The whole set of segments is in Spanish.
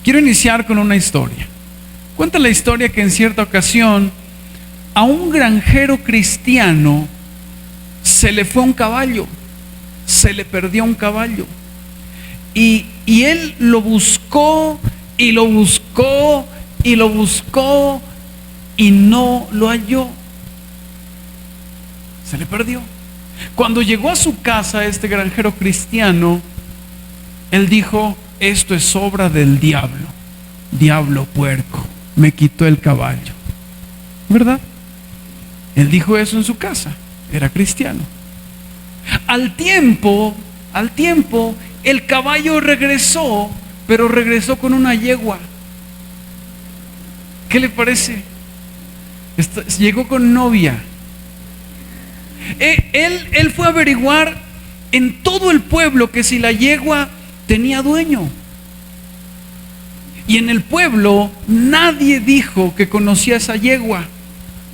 Quiero iniciar con una historia. Cuenta la historia que en cierta ocasión a un granjero cristiano se le fue un caballo, se le perdió un caballo. Y él lo buscó y lo buscó y lo buscó y no lo halló. Se le perdió. Cuando llegó a su casa este granjero cristiano, él dijo: esto es obra del diablo, diablo puerco, me quitó el caballo. ¿Verdad? Él dijo eso en su casa, era cristiano. Al tiempo, el caballo regresó, pero regresó con una yegua. ¿Qué le parece? Llegó con novia. Él fue a averiguar en todo el pueblo que si la yegua tenía dueño. Y en el pueblo nadie dijo que conocía esa yegua.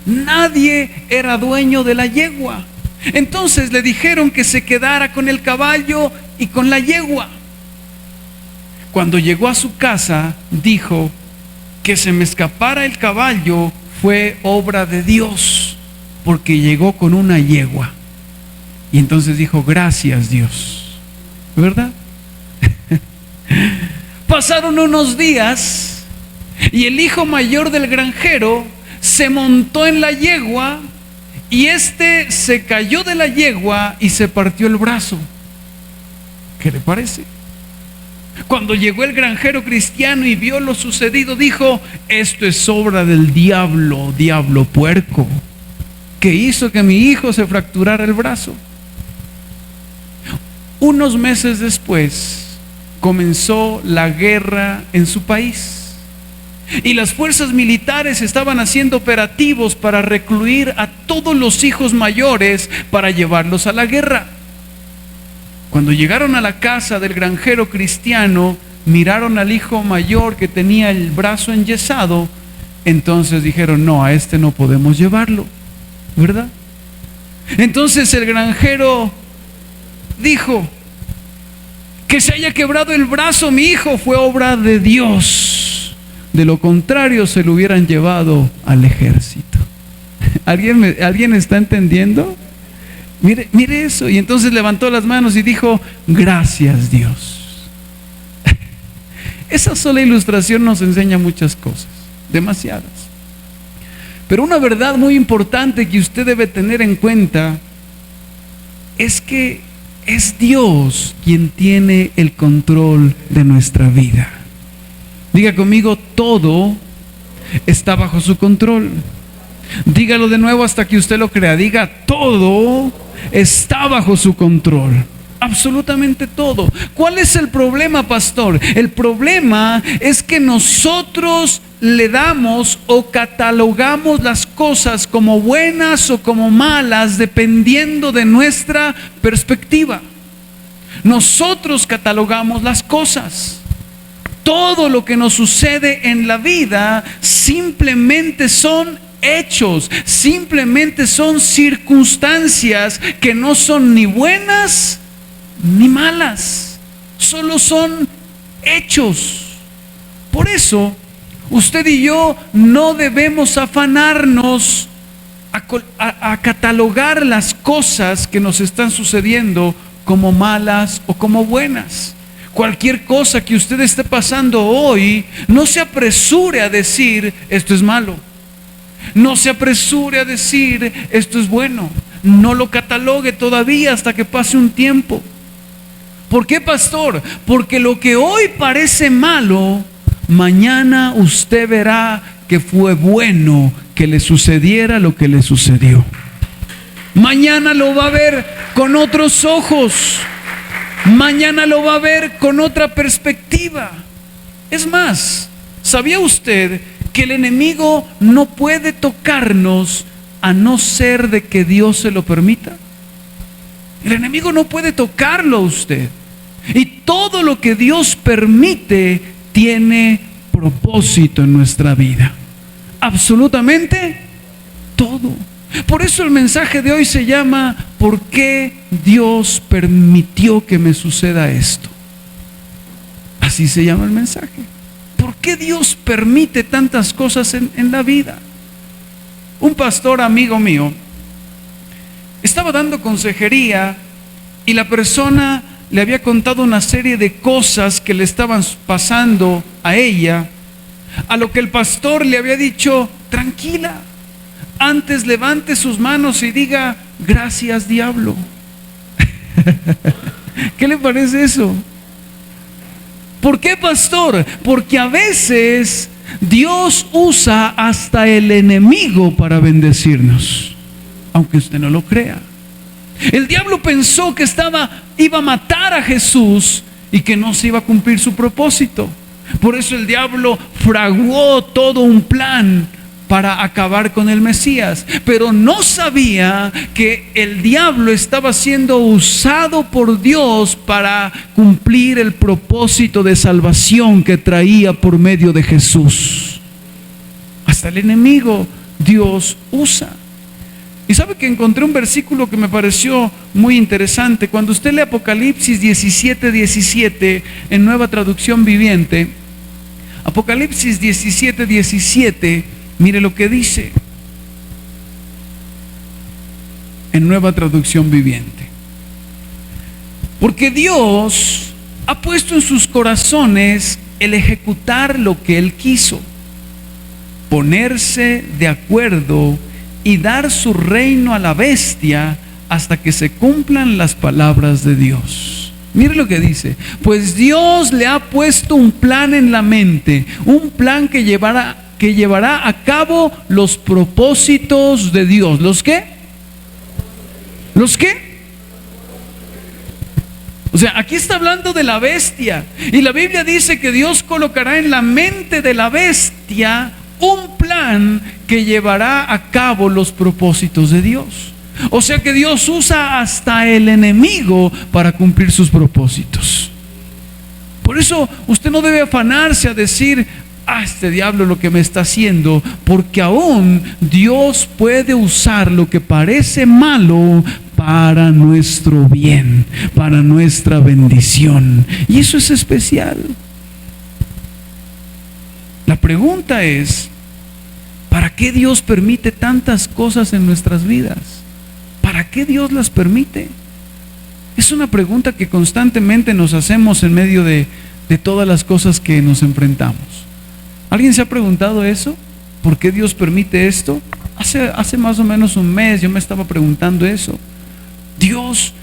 Nadie era dueño de la yegua. Entonces le dijeron que se quedara con el caballo y con la yegua. Cuando llegó a su casa, dijo: que se me escapara el caballo fue obra de Dios, porque llegó con una yegua. Y entonces dijo: gracias, Dios. ¿Verdad? Pasaron unos días y el hijo mayor del granjero se montó en la yegua y se cayó de la yegua y se partió el brazo. ¿Qué le parece? Cuando llegó el granjero cristiano y vio lo sucedido, dijo: esto es obra del diablo, diablo puerco, que hizo que mi hijo se fracturara el brazo. Unos meses después comenzó la guerra en su país y las fuerzas militares estaban haciendo operativos para recluir a todos los hijos mayores para llevarlos a la guerra. Cuando llegaron a la casa del granjero cristiano, miraron al hijo mayor que tenía el brazo enyesado. Entonces dijeron: no, a este no podemos llevarlo, ¿verdad? Entonces el granjero dijo: que se haya quebrado el brazo mi hijo fue obra de Dios, de lo contrario se lo hubieran llevado al ejército. ¿Alguien está entendiendo? Mire eso. Y entonces levantó las manos y dijo: gracias, Dios. Esa sola ilustración nos enseña muchas cosas, demasiadas. Pero una verdad muy importante que usted debe tener en cuenta es que es Dios quien tiene el control de nuestra vida. Diga conmigo: todo está bajo su control. Dígalo de nuevo hasta que usted lo crea. Diga: todo está bajo su control. Absolutamente todo. ¿Cuál es el problema, pastor? El problema es que nosotros le damos o catalogamos las cosas como buenas o como malas dependiendo de nuestra perspectiva. Nosotros catalogamos las cosas. Todo lo que nos sucede en la vida simplemente son hechos, simplemente son circunstancias que no son ni buenas ni malas, solo son hechos. Por eso usted y yo no debemos afanarnos a catalogar las cosas que nos están sucediendo como malas o como buenas. Cualquier cosa que usted esté pasando hoy, no se apresure a decir: esto es malo. No se apresure a decir: esto es bueno. No lo catalogue todavía hasta que pase un tiempo. ¿Por qué, pastor? Porque lo que hoy parece malo, mañana usted verá que fue bueno que le sucediera lo que le sucedió. Mañana lo va a ver con otros ojos. Mañana lo va a ver con otra perspectiva. Es más, ¿sabía usted que el enemigo no puede tocarnos a no ser de que Dios se lo permita? El enemigo no puede tocarlo a usted. Y todo lo que Dios permite tiene propósito en nuestra vida. Absolutamente todo. Por eso el mensaje de hoy se llama: ¿por qué Dios permitió que me suceda esto? Así se llama el mensaje. qué Dios permite tantas cosas en la vida? Un pastor amigo mío estaba dando consejería y la persona le había contado una serie de cosas que le estaban pasando a ella, a lo que el pastor le había dicho: tranquila, antes levante sus manos y diga: gracias, diablo. ¿Qué le parece eso? ¿Por qué, pastor? Porque a veces Dios usa hasta el enemigo para bendecirnos, aunque usted no lo crea. El diablo pensó que iba a matar a Jesús y que no se iba a cumplir su propósito. Por eso el diablo fraguó todo un plan para acabar con el Mesías, pero no sabía que el diablo estaba siendo usado por Dios para cumplir el propósito de salvación que traía por medio de Jesús. Hasta el enemigo Dios usa. Y sabe que encontré un versículo que me pareció muy interesante. Cuando usted lee Apocalipsis 17:17 en Nueva Traducción Viviente, Apocalipsis 17:17, mire lo que dice en Nueva Traducción Viviente. Porque Dios ha puesto en sus corazones el ejecutar lo que Él quiso, ponerse de acuerdo y dar su reino a la bestia hasta que se cumplan las palabras de Dios. Mire lo que dice: pues Dios le ha puesto un plan en la mente, un plan que llevará a cabo los propósitos de Dios. ¿Los qué? ¿Los qué? O sea, aquí está hablando de la bestia, y la Biblia dice que Dios colocará en la mente de la bestia un plan que llevará a cabo los propósitos de Dios. O sea que Dios usa hasta el enemigo para cumplir sus propósitos. Por eso usted no debe afanarse a decir: este diablo lo que me está haciendo, porque aún Dios puede usar lo que parece malo para nuestro bien, para nuestra bendición. Y eso es especial. La pregunta es: ¿para qué Dios permite tantas cosas en nuestras vidas? ¿Para qué Dios las permite? Es una pregunta que constantemente nos hacemos en medio de todas las cosas que nos enfrentamos. ¿Alguien se ha preguntado eso? ¿Por qué Dios permite esto? Hace más o menos un mes yo me estaba preguntando eso. Dios,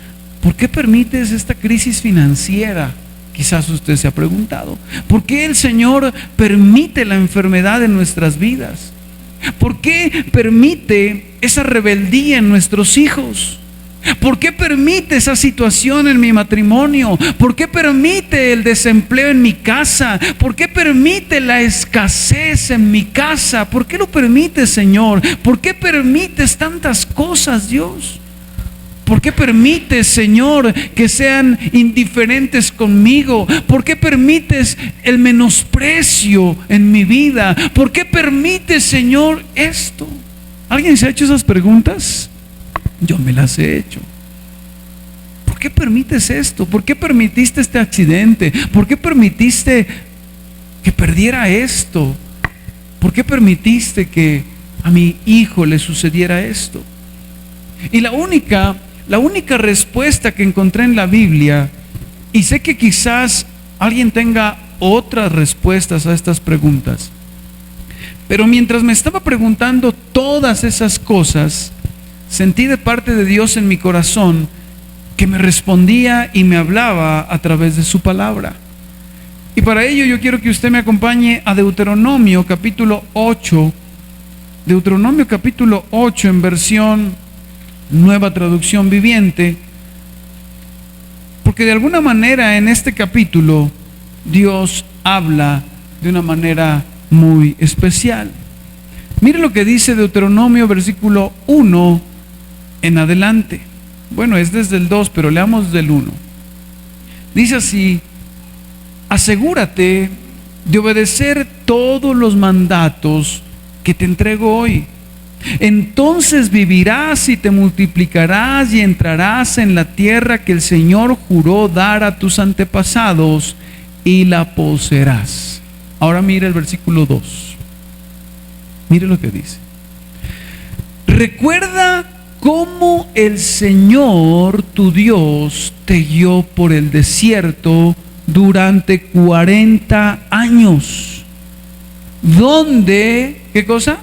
¿por qué permites esta crisis financiera? Quizás usted se ha preguntado. ¿Por qué el Señor permite la enfermedad en nuestras vidas? ¿Por qué permite esa rebeldía en nuestros hijos? ¿Por qué permite esa situación en mi matrimonio? ¿Por qué permite el desempleo en mi casa? ¿Por qué permite la escasez en mi casa? ¿Por qué lo permite, Señor? ¿Por qué permites tantas cosas, Dios? ¿Por qué permites, Señor, que sean indiferentes conmigo? ¿Por qué permites el menosprecio en mi vida? ¿Por qué permites, Señor, esto? ¿Alguien se ha hecho esas preguntas? Yo me las he hecho. ¿Por qué permites esto? ¿Por qué permitiste este accidente? ¿Por qué permitiste que perdiera esto? ¿Por qué permitiste que a mi hijo le sucediera esto? Y la única respuesta que encontré en la Biblia, y sé que quizás alguien tenga otras respuestas a estas preguntas, pero mientras me estaba preguntando todas esas cosas, sentí de parte de Dios en mi corazón que me respondía y me hablaba a través de su palabra. Y para ello yo quiero que usted me acompañe a Deuteronomio capítulo 8. Deuteronomio capítulo 8 en versión Nueva Traducción Viviente, porque de alguna manera en este capítulo Dios habla de una manera muy especial. Mire lo que dice Deuteronomio versículo 1 en adelante. Bueno, es desde el 2, pero leamos del 1. Dice así: asegúrate de obedecer todos los mandatos que te entrego hoy. Entonces vivirás y te multiplicarás y entrarás en la tierra que el Señor juró dar a tus antepasados y la poseerás. Ahora mire el versículo 2. Mire lo que dice. Recuerda cómo el Señor tu Dios te guió por el desierto durante 40 años. Donde, ¿qué cosa?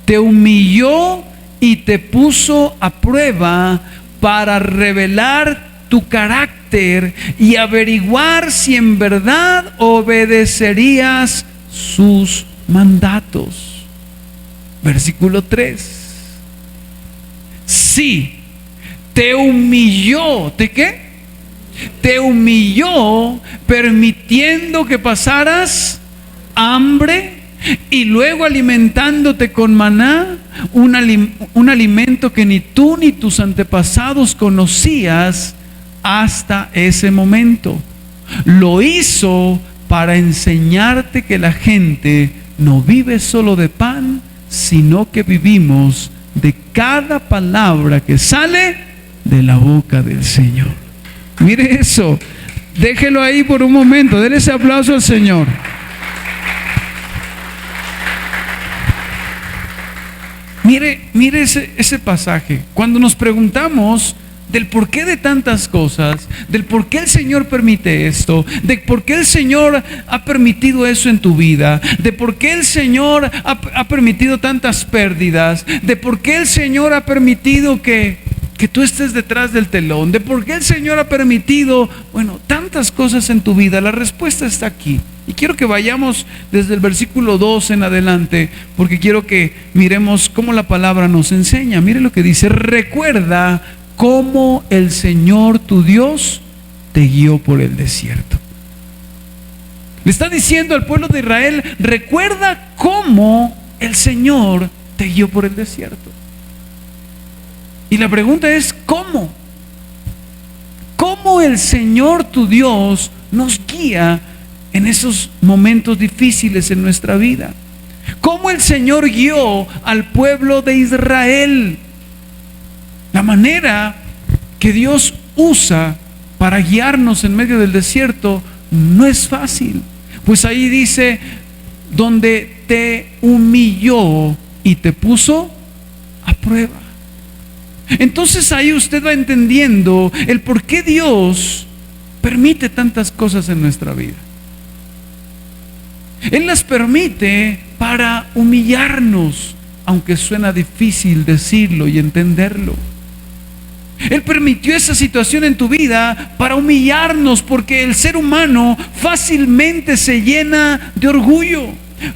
Te humilló y te puso a prueba para revelar tu carácter y averiguar si en verdad obedecerías sus mandatos. Versículo 3. Sí, te humilló. ¿De qué? Te humilló permitiendo que pasaras hambre y luego alimentándote con maná, un alimento que ni tú ni tus antepasados conocías hasta ese momento. Lo hizo para enseñarte que la gente no vive solo de pan, sino que vivimos de cada palabra que sale de la boca del Señor. Mire eso, déjelo ahí por un momento, denle ese aplauso al Señor. Mire ese pasaje. Cuando nos preguntamos del porqué de tantas cosas, del por qué el Señor permite esto, de por qué el Señor ha permitido eso en tu vida, de por qué el Señor ha permitido tantas pérdidas, de por qué el Señor ha permitido que tú estés detrás del telón, de por qué el Señor ha permitido, tantas cosas en tu vida. La respuesta está aquí. Y quiero que vayamos desde el versículo 2 en adelante, porque quiero que miremos cómo la palabra nos enseña. Mire lo que dice: recuerda cómo el Señor tu Dios te guió por el desierto. Le está diciendo al pueblo de Israel: recuerda cómo el Señor te guió por el desierto. Y la pregunta es: ¿cómo? ¿Cómo el Señor tu Dios nos guía en esos momentos difíciles en nuestra vida? ¿Cómo el Señor guió al pueblo de Israel? La manera que Dios usa para guiarnos en medio del desierto no es fácil. Pues ahí dice: donde te humilló y te puso a prueba. Entonces ahí usted va entendiendo el por qué Dios permite tantas cosas en nuestra vida. Él las permite para humillarnos, aunque suena difícil decirlo y entenderlo. Él permitió esa situación en tu vida para humillarnos, porque el ser humano fácilmente se llena de orgullo,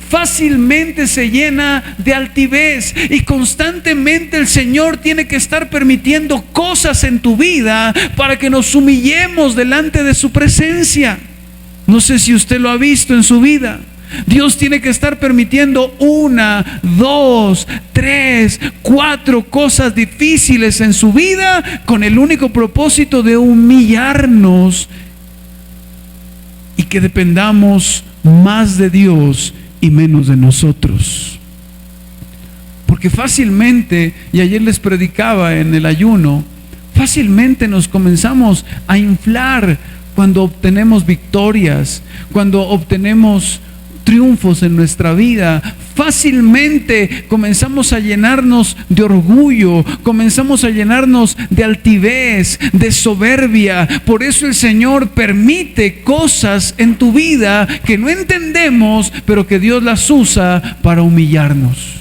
fácilmente se llena de altivez, y constantemente el Señor tiene que estar permitiendo cosas en tu vida para que nos humillemos delante de su presencia. No sé si usted lo ha visto en su vida. Dios tiene que estar permitiendo 1, 2, 3, 4 cosas difíciles en su vida con el único propósito de humillarnos y que dependamos más de Dios y menos de nosotros. Porque fácilmente, y ayer les predicaba en el ayuno, fácilmente nos comenzamos a inflar cuando obtenemos victorias, cuando obtenemos triunfos en nuestra vida. Fácilmente comenzamos a llenarnos de orgullo, comenzamos a llenarnos de altivez, de soberbia. Por eso el Señor permite cosas en tu vida que no entendemos, pero que Dios las usa para humillarnos.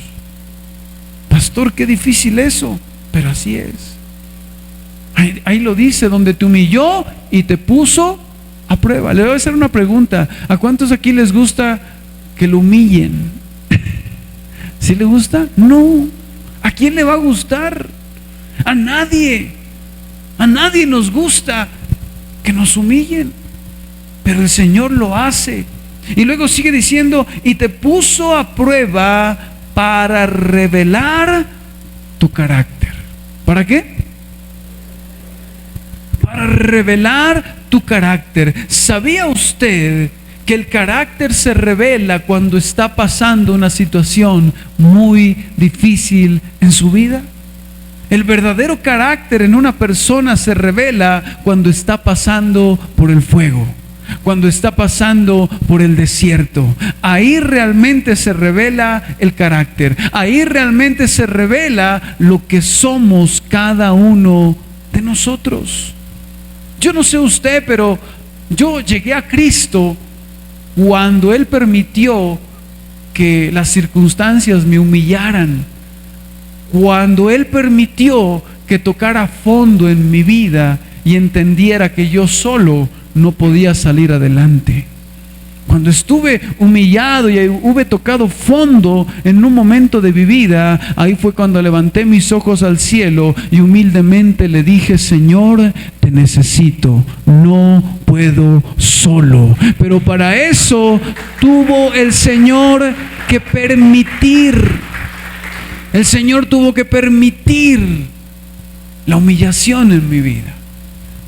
Pastor, qué difícil eso, pero así es. Ahí lo dice: donde te humilló y te puso a prueba. Le voy a hacer una pregunta: ¿a cuántos aquí les gusta que lo humillen? ¿Sí le gusta? No. ¿A quién le va a gustar? A nadie. A nadie nos gusta que nos humillen, pero el Señor lo hace. Y luego sigue diciendo: y te puso a prueba para revelar tu carácter. ¿Para qué? Para revelar tu carácter. ¿Sabía usted que el carácter se revela cuando está pasando una situación muy difícil en su vida? El verdadero carácter en una persona se revela cuando está pasando por el fuego, cuando está pasando por el desierto. Ahí realmente se revela el carácter. Ahí realmente se revela lo que somos cada uno de nosotros. Yo no sé usted, pero yo llegué a Cristo cuando Él permitió que las circunstancias me humillaran, cuando Él permitió que tocara fondo en mi vida y entendiera que yo solo no podía salir adelante. Cuando estuve humillado y hube tocado fondo en un momento de mi vida, ahí fue cuando levanté mis ojos al cielo y humildemente le dije: Señor, te necesito, no puedo solo. Pero para eso tuvo el Señor que permitir. El Señor tuvo que permitir la humillación en mi vida.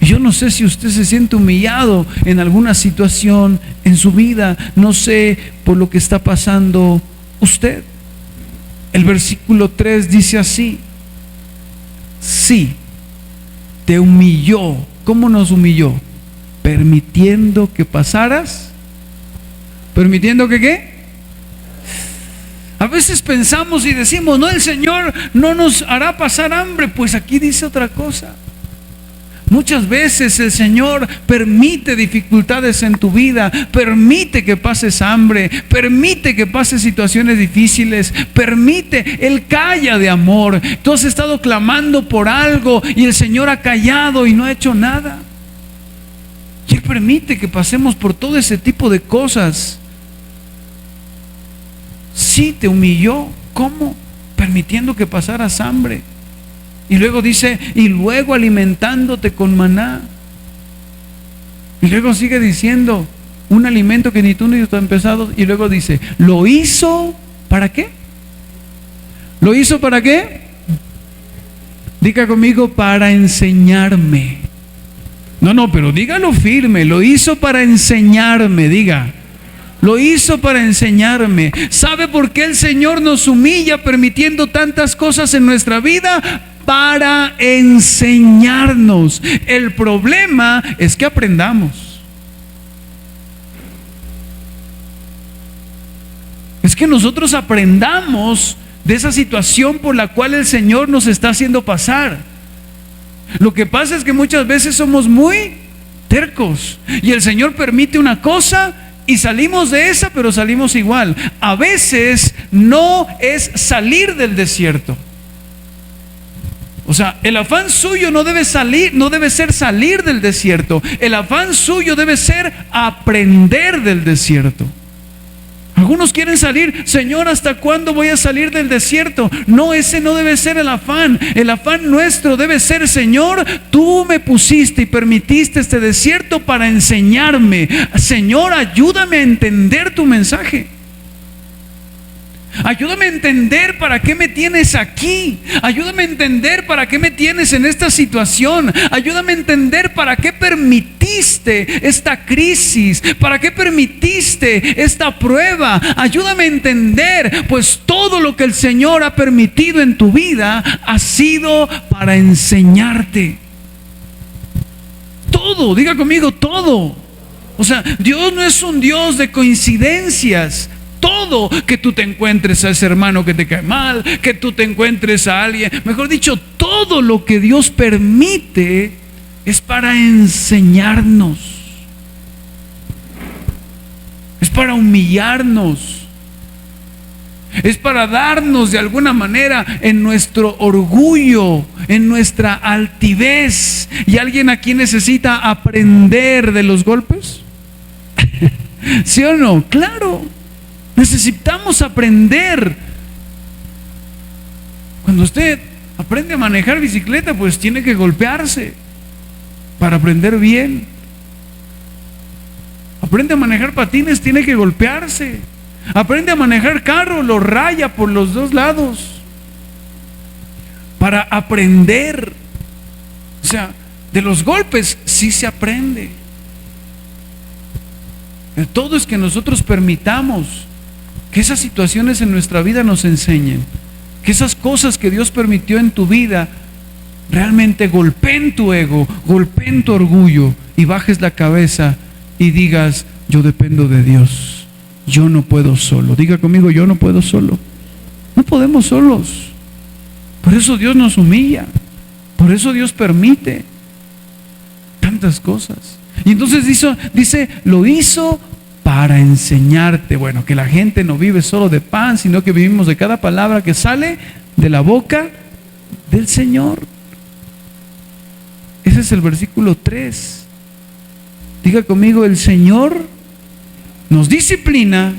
Y yo no sé si usted se siente humillado en alguna situación en su vida. No sé por lo que está pasando usted. El versículo 3 dice así: sí, te humilló. ¿Cómo nos humilló? Permitiendo que pasaras. ¿Permitiendo que qué? A veces pensamos y decimos: no, el Señor no nos hará pasar hambre. Pues aquí dice otra cosa. Muchas veces el Señor permite dificultades en tu vida, permite que pases hambre, permite que pases situaciones difíciles, permite. Él calla de amor. Tú has estado clamando por algo y el Señor ha callado y no ha hecho nada. Y Él permite que pasemos por todo ese tipo de cosas. Sí, te humilló. ¿Cómo? Permitiendo que pasaras hambre. Y luego dice: y luego alimentándote con maná. Y luego sigue diciendo: un alimento que ni tú ni tú has empezado. Y luego dice: lo hizo ¿para qué? ¿Lo hizo para qué? Diga conmigo: para enseñarme. No, pero dígalo firme. Lo hizo para enseñarme. Diga: lo hizo para enseñarme. ¿Sabe por qué el Señor nos humilla permitiendo tantas cosas en nuestra vida? Para enseñarnos. El problema es que aprendamos. Es que nosotros aprendamos de esa situación por la cual el Señor nos está haciendo pasar. Lo que pasa es que muchas veces somos muy tercos y el Señor permite una cosa y salimos de esa, pero salimos igual. A veces no es salir del desierto. O sea, el afán suyo no debe ser salir del desierto. El afán suyo debe ser aprender del desierto. Algunos quieren salir: Señor, ¿hasta cuándo voy a salir del desierto? No, ese no debe ser el afán. El afán nuestro debe ser: Señor, tú me pusiste y permitiste este desierto para enseñarme. Señor, ayúdame a entender tu mensaje. Ayúdame a entender para qué me tienes aquí. Ayúdame a entender para qué me tienes en esta situación. Ayúdame a entender para qué permitiste esta crisis, para qué permitiste esta prueba. Ayúdame a entender, pues todo lo que el Señor ha permitido en tu vida ha sido para enseñarte. Todo, diga conmigo, todo. O sea, Dios no es un Dios de coincidencias. Todo, que tú te encuentres a ese hermano que te cae mal, que tú te encuentres a alguien, mejor dicho, todo lo que Dios permite es para enseñarnos, es para humillarnos, es para darnos de alguna manera en nuestro orgullo, en nuestra altivez. ¿Y alguien aquí necesita aprender de los golpes? ¿Sí o no? Claro. Necesitamos aprender. Cuando usted aprende a manejar bicicleta, pues tiene que golpearse para aprender bien. Aprende a manejar patines, tiene que golpearse. Aprende a manejar carro, lo raya por los dos lados para aprender. O sea, de los golpes sí se aprende. El todo es que nosotros permitamos que esas situaciones en nuestra vida nos enseñen, que esas cosas que Dios permitió en tu vida realmente golpeen tu ego, golpeen tu orgullo y bajes la cabeza y digas: yo dependo de Dios, yo no puedo solo. Diga conmigo: yo no puedo solo. No podemos solos. Por eso Dios nos humilla, por eso Dios permite tantas cosas. Y entonces dice, lo hizo para enseñarte. Bueno, que la gente no vive solo de pan, sino que vivimos de cada palabra que sale de la boca del Señor. Ese es el versículo 3. Diga conmigo: el Señor nos disciplina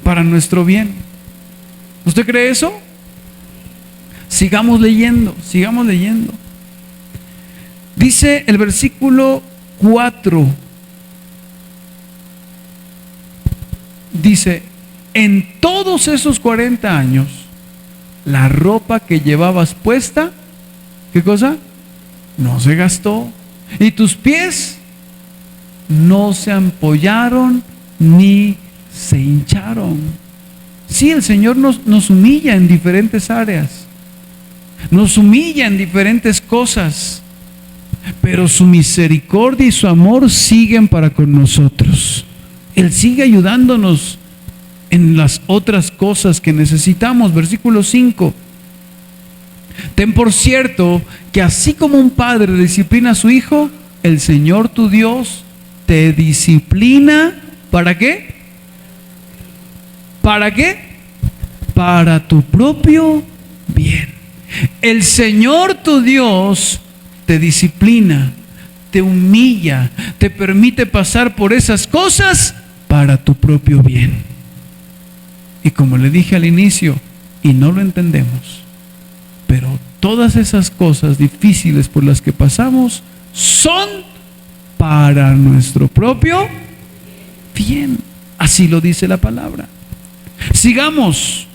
para nuestro bien. ¿Usted cree eso? Sigamos leyendo, sigamos leyendo. Dice el versículo 4. Dice: en todos esos 40 años, la ropa que llevabas puesta, ¿qué cosa? No se gastó. Y tus pies no se ampollaron ni se hincharon. Sí, el Señor nos humilla en diferentes áreas, nos humilla en diferentes cosas, pero su misericordia y su amor siguen para con nosotros. Él sigue ayudándonos en las otras cosas que necesitamos. Versículo 5. Ten por cierto que así como un padre disciplina a su hijo, el Señor tu Dios te disciplina. ¿Para qué? ¿Para qué? Para tu propio bien. El Señor tu Dios te disciplina, te humilla, te permite pasar por esas cosas para tu propio bien. Y como le dije al inicio, y no lo entendemos, pero todas esas cosas difíciles por las que pasamos son para nuestro propio bien. Así lo dice la palabra. Sigamos.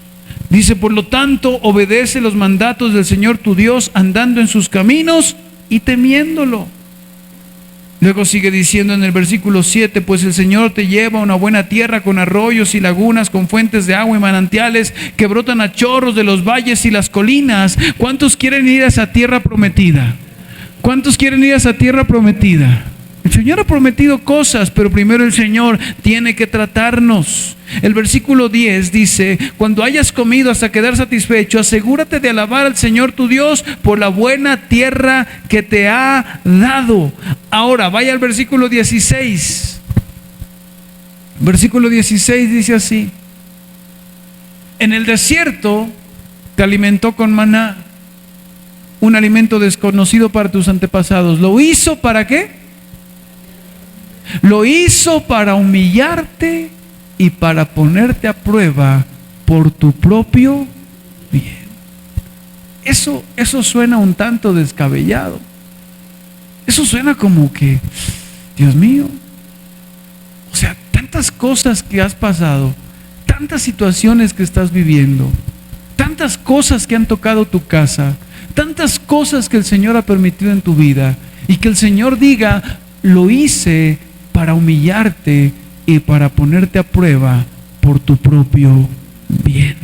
Dice: por lo tanto, obedece los mandatos del Señor tu Dios, andando en sus caminos y temiéndolo. Luego sigue diciendo en el versículo 7: pues el Señor te lleva a una buena tierra con arroyos y lagunas, con fuentes de agua y manantiales que brotan a chorros de los valles y las colinas. ¿Cuántos quieren ir a esa tierra prometida? ¿Cuántos quieren ir a esa tierra prometida? El Señor ha prometido cosas, pero primero el Señor tiene que tratarnos. El versículo 10 dice: cuando hayas comido hasta quedar satisfecho, asegúrate de alabar al Señor tu Dios por la buena tierra que te ha dado. Ahora vaya al versículo 16. Versículo 16 dice así: en el desierto te alimentó con maná, un alimento desconocido para tus antepasados. ¿Lo hizo para qué? Lo hizo para humillarte y para ponerte a prueba por tu propio bien. Eso suena un tanto descabellado. Eso suena como que, Dios mío, o sea, tantas cosas que has pasado, tantas situaciones que estás viviendo, tantas cosas que han tocado tu casa, tantas cosas que el Señor ha permitido en tu vida, y que el Señor diga: lo hice para humillarte y para ponerte a prueba por tu propio bien.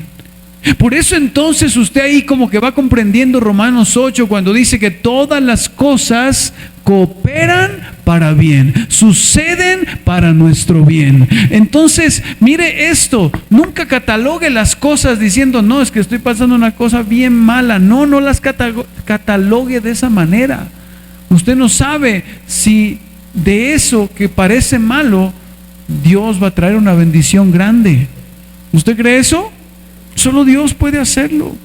Por eso entonces usted ahí como que va comprendiendo Romanos 8 cuando dice que todas las cosas cooperan para bien, suceden para nuestro bien. Entonces, mire esto, nunca catalogue las cosas diciendo: no, es que estoy pasando una cosa bien mala. No las catalogue de esa manera. Usted no sabe si de eso que parece malo, Dios va a traer una bendición grande. ¿Usted cree eso? Solo Dios puede hacerlo.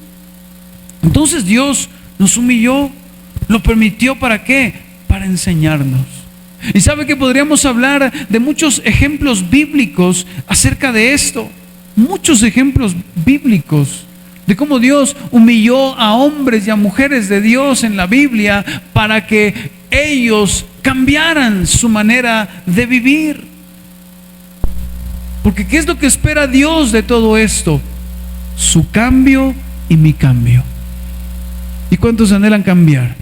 Entonces Dios nos humilló, lo permitió. ¿Para qué? Para enseñarnos. Y sabe que podríamos hablar de muchos ejemplos bíblicos acerca de esto. Muchos ejemplos bíblicos de cómo Dios humilló a hombres y a mujeres de Dios en la Biblia para que ellos cambiaran su manera de vivir. Porque ¿qué es lo que espera Dios de todo esto? Su cambio y mi cambio. ¿Y cuántos anhelan cambiar?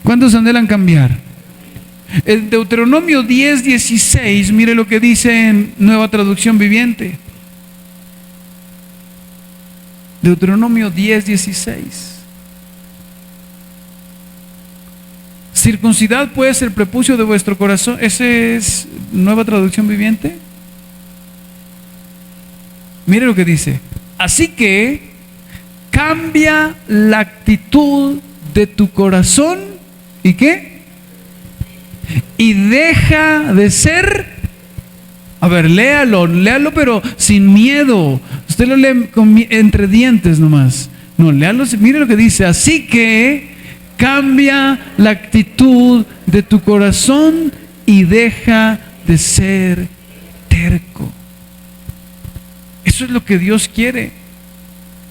¿Cuántos anhelan cambiar? En Deuteronomio 10:16, mire lo que dice en Nueva Traducción Viviente. Deuteronomio 10:16. Circuncidad pues el prepucio de vuestro corazón. Ese es Nueva Traducción Viviente. Mire lo que dice. Así que cambia la actitud de tu corazón. ¿Y qué? Y deja de ser. A ver, léalo, pero sin miedo. Usted lo lee entre dientes nomás. No, léalo, mire lo que dice. Así que cambia la actitud de tu corazón y deja de ser terco. Eso es lo que Dios quiere.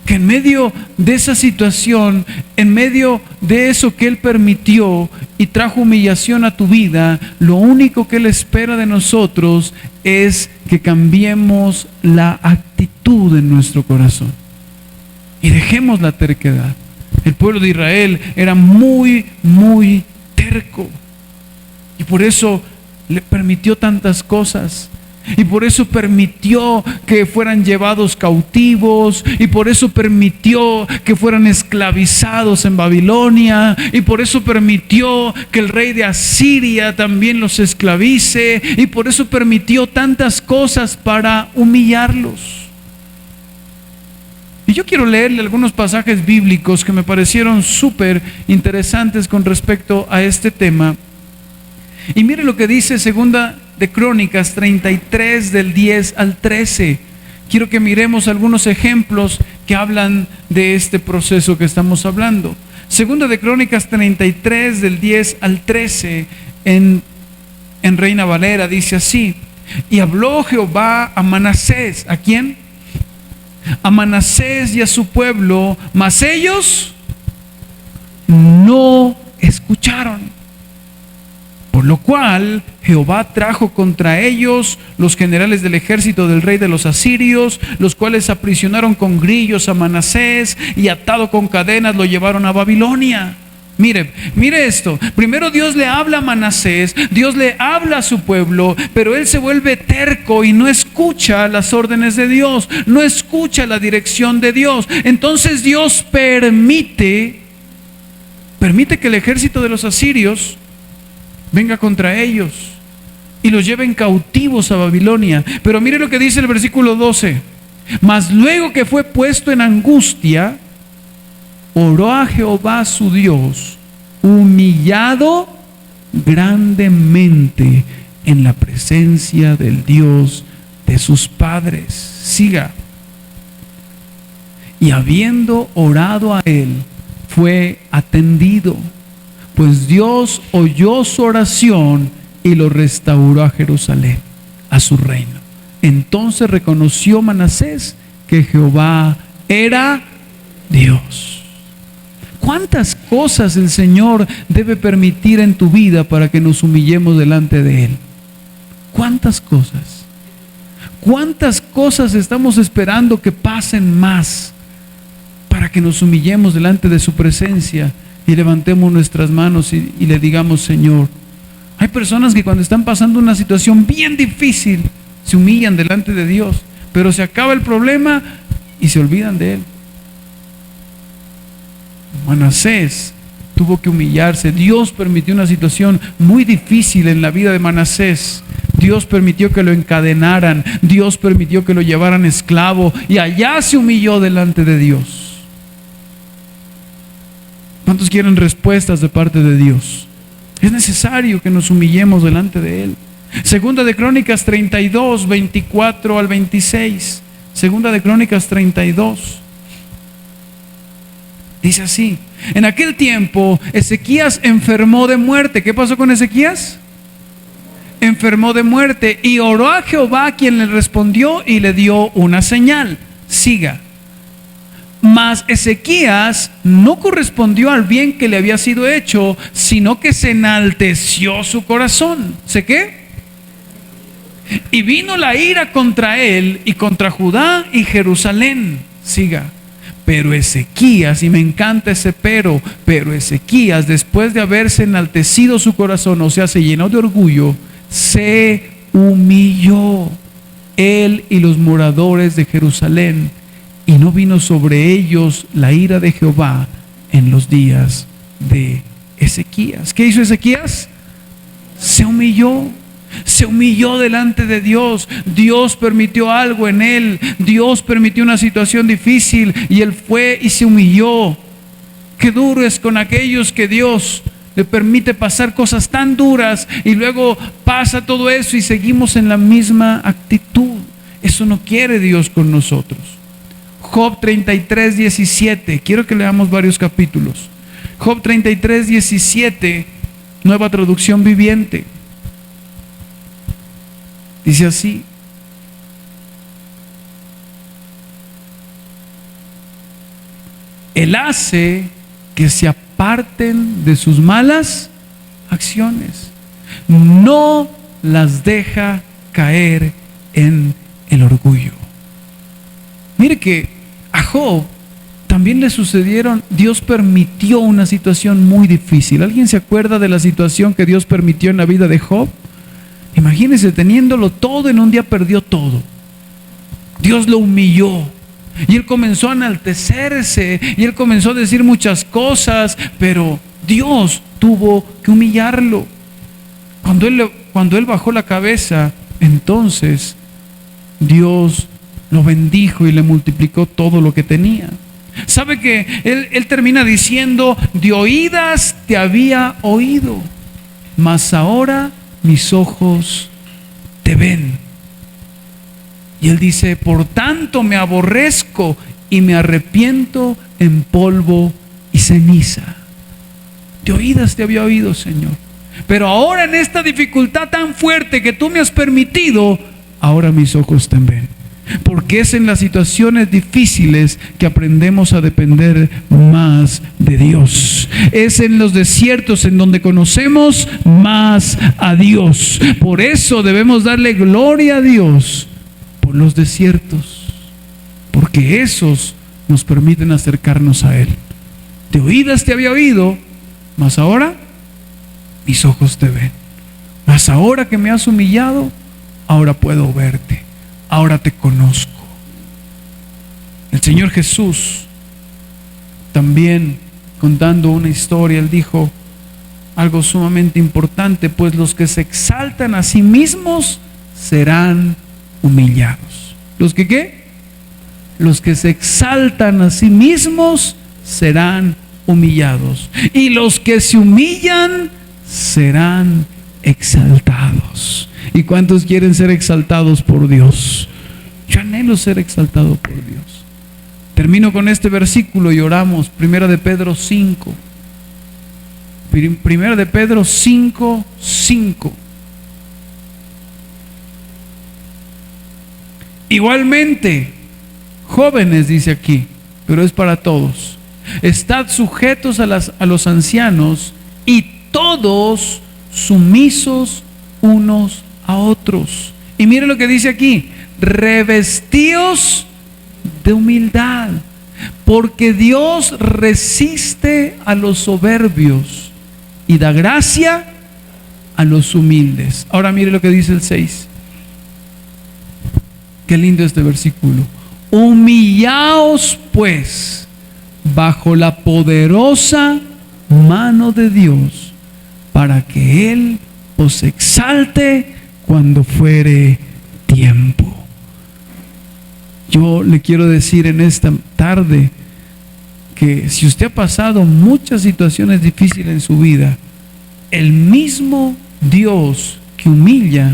Que en medio de esa situación, en medio de eso que Él permitió y trajo humillación a tu vida, lo único que Él espera de nosotros es que cambiemos la actitud en nuestro corazón y dejemos la terquedad. El pueblo de Israel era muy, muy terco y por eso le permitió tantas cosas. Y por eso permitió que fueran llevados cautivos, y por eso permitió que fueran esclavizados en Babilonia, y por eso permitió que el rey de Asiria también los esclavice, y por eso permitió tantas cosas para humillarlos. Y yo quiero leerle algunos pasajes bíblicos que me parecieron súper interesantes con respecto a este tema. Y mire lo que dice Segunda de Crónicas 33 del 10 al 13. Quiero que miremos algunos ejemplos que hablan de este proceso que estamos hablando. Segunda de Crónicas 33 del 10 al 13 en Reina Valera dice así: y habló Jehová a Manasés. ¿A quién? A Manasés y a su pueblo, mas ellos no escucharon. Por lo cual Jehová trajo contra ellos los generales del ejército del rey de los asirios, los cuales aprisionaron con grillos a Manasés y atado con cadenas lo llevaron a Babilonia. Mire esto. Primero Dios le habla a Manasés, Dios le habla a su pueblo, pero él se vuelve terco y no escucha las órdenes de Dios, no escucha la dirección de Dios. Entonces Dios permite que el ejército de los asirios venga contra ellos y los lleven cautivos a Babilonia. Pero mire lo que dice el versículo 12. Mas luego que fue puesto en angustia, oró a Jehová su Dios, humillado grandemente en la presencia del Dios de sus padres. Siga. Y habiendo orado a él, fue atendido, pues Dios oyó su oración y lo restauró a Jerusalén, a su reino. Entonces reconoció Manasés que Jehová era Dios. ¿Cuántas cosas el Señor debe permitir en tu vida para que nos humillemos delante de Él? ¿Cuántas cosas? ¿Cuántas cosas estamos esperando que pasen más para que nos humillemos delante de su presencia y levantemos nuestras manos y le digamos: Señor? Hay personas que cuando están pasando una situación bien difícil se humillan delante de Dios, pero se acaba el problema y se olvidan de Él. Manasés tuvo que humillarse. Dios permitió una situación muy difícil en la vida de Manasés. Dios permitió que lo encadenaran, Dios permitió que lo llevaran esclavo, y allá se humilló delante de Dios. ¿Cuántos quieren respuestas de parte de Dios? Es necesario que nos humillemos delante de Él. Segunda de Crónicas 32, 24 al 26. Segunda de Crónicas 32. Dice así: en aquel tiempo Ezequías enfermó de muerte. ¿Qué pasó con Ezequías? Enfermó de muerte, y oró a Jehová, quien le respondió y le dio una señal. Siga. Mas Ezequías no correspondió al bien que le había sido hecho, sino que se enalteció su corazón. ¿Sé qué? Y vino la ira contra él y contra Judá y Jerusalén. Siga. Pero Ezequías, y me encanta ese pero Ezequías, después de haberse enaltecido su corazón, o sea, se llenó de orgullo, se humilló, él y los moradores de Jerusalén, y no vino sobre ellos la ira de Jehová en los días de Ezequías. ¿Qué hizo Ezequías? Se humilló. Se humilló delante de Dios. Dios permitió algo en él. Dios permitió una situación difícil y él fue y se humilló. Qué duro es con aquellos que Dios le permite pasar cosas tan duras y luego pasa todo eso y seguimos en la misma actitud. Eso no quiere Dios con nosotros. Job 33, 17. Quiero que leamos varios capítulos. Job 33, 17, Nueva Traducción Viviente. Dice así: Él hace que se aparten de sus malas acciones, no las deja caer en el orgullo. Mire que a Job también le sucedieron, Dios permitió una situación muy difícil. ¿Alguien se acuerda de la situación que Dios permitió en la vida de Job? Imagínense, teniéndolo todo, en un día perdió todo. Dios lo humilló y él comenzó a enaltecerse y él comenzó a decir muchas cosas, pero Dios tuvo que humillarlo. Cuando él bajó la cabeza, entonces Dios lo bendijo y le multiplicó todo lo que tenía. ¿Sabe que él termina diciendo: de oídas te había oído, mas ahora mis ojos te ven? Y él dice: por tanto me aborrezco y me arrepiento en polvo y ceniza. De oídas te había oído, Señor, pero ahora en esta dificultad tan fuerte que tú me has permitido, ahora mis ojos te ven. Porque es en las situaciones difíciles que aprendemos a depender más de Dios. Es en los desiertos en donde conocemos más a Dios. Por eso debemos darle gloria a Dios por los desiertos, porque esos nos permiten acercarnos a Él. De oídas te había oído, mas ahora mis ojos te ven. Mas ahora que me has humillado, ahora puedo verte. Ahora te conozco. El Señor Jesús también, contando una historia, Él dijo algo sumamente importante: pues los que se exaltan a sí mismos serán humillados. ¿Los que qué? Los que se exaltan a sí mismos serán humillados, y los que se humillan serán exaltados. ¿Y cuántos quieren ser exaltados por Dios? Yo anhelo ser exaltado por Dios. Termino con este versículo y oramos. Primera de Pedro 5. Primera de Pedro 5, 5. Igualmente, jóvenes, dice aquí, pero es para todos: estad sujetos a los ancianos, y todos sumisos unos a otros. Y mire lo que dice aquí: revestíos de humildad, porque Dios resiste a los soberbios y da gracia a los humildes. Ahora mire lo que dice el 6. Qué lindo este versículo: humillaos pues bajo la poderosa mano de Dios, para que Él os exalte cuando fuere tiempo. Yo le quiero decir en esta tarde que si usted ha pasado muchas situaciones difíciles en su vida, el mismo Dios que humilla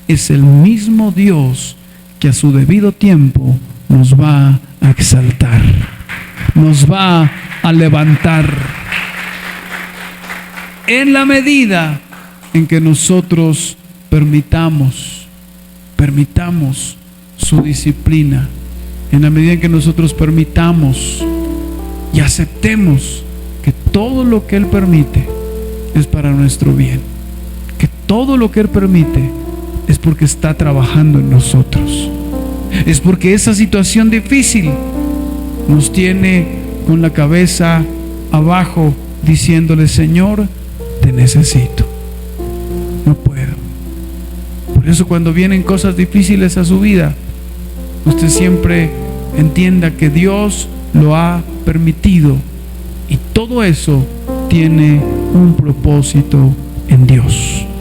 es el mismo Dios que a su debido tiempo nos va a exaltar, nos va a levantar, en la medida en que nosotros permitamos su disciplina, en la medida en que nosotros permitamos y aceptemos que todo lo que Él permite es para nuestro bien, que todo lo que Él permite es porque está trabajando en nosotros, es porque esa situación difícil nos tiene con la cabeza abajo, diciéndole: Señor, te necesito, no puedo. Por eso cuando vienen cosas difíciles a su vida, usted siempre entienda que Dios lo ha permitido, y todo eso tiene un propósito en Dios.